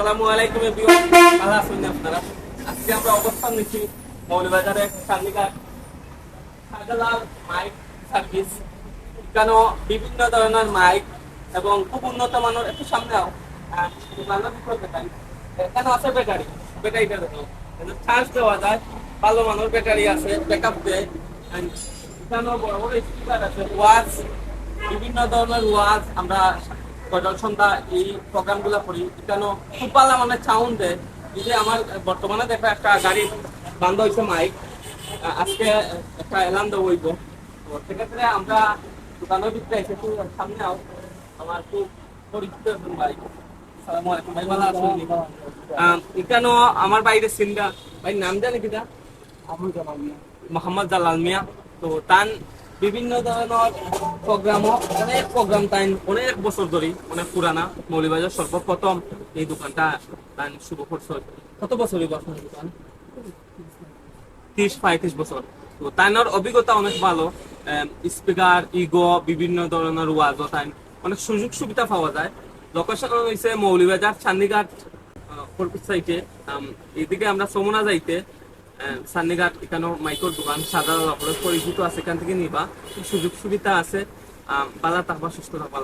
আসসালামু আলাইকুম এভরিওয়ান, ভালো আছেন আপনারা? আজকে আমরা অবস্থান নিচ্ছি মৌলভীবাজারে চান্দিঘাট শাহজালাল মাইক সার্ভিস। এখানে বিভিন্ন ধরনের মাইক এবং খুব উন্নত মানের, একটু সামনে দোকানের ভিতরে বেকারি, এখানে আছে ব্যাটারিটা দেখো, চার্জ দেওয়া যায়, ভালো মানের ব্যাটারি আছে, ব্যাকআপ দেয়। এখানেও বড় বড় স্পিকার আছে, ওয়াচ, বিভিন্ন ধরনের ওয়াচ। আমরা গজল সন্ধ্যা এই প্রোগ্রামগুলো করি, এখানেও খুব ভালো মানে সাউন্ড দেয়। এই যে আমার বর্তমানে দেখা একটা গাড়ি বান্ধ হয়েছে মাইক, আজকে একটা এলান দেবো হইব। তো সেক্ষেত্রে আমরা দোকানের ভিতরে এসেছি, সামনে আমার খুব পরিচিত একজন ভাই। আসসালামু আলাইকুম ভাই, ভালো আছেন? এখানেও আমার বাইরে সিনটা ভাই নাম জানে কিটা মোহাম্মদ জালাল মিয়া। তো তান বিভিন্ন ধরনের অনেক প্রোগ্রাম তাই অনেক বছর ধরে, অনেক পুরানা। মৌলভীবাজার সর্বপ্রথম এই দোকানটা তান শুরু করছে। কত বছরই বছর দোকান? 30-35 বছর। তো তাইনার অভিজ্ঞতা অনেক ভালো। স্পিকার, ইগো, বিভিন্ন ধরনের ওয়াজ, তাই অনেক সুযোগ সুবিধা পাওয়া যায়। লোকেশন হয়েছে মৌলভীবাজার চান্দিঘাট সাইটে। এইদিকে আমরা সমনা যাইতে সান্নিঘাট, এখানেও মাইকোর দোকান সাধারণ পরিচিত আছে, এখান থেকে নিবা, সুযোগ সুবিধা আছে। বাজার থাকবা, সুস্থ থাকবা।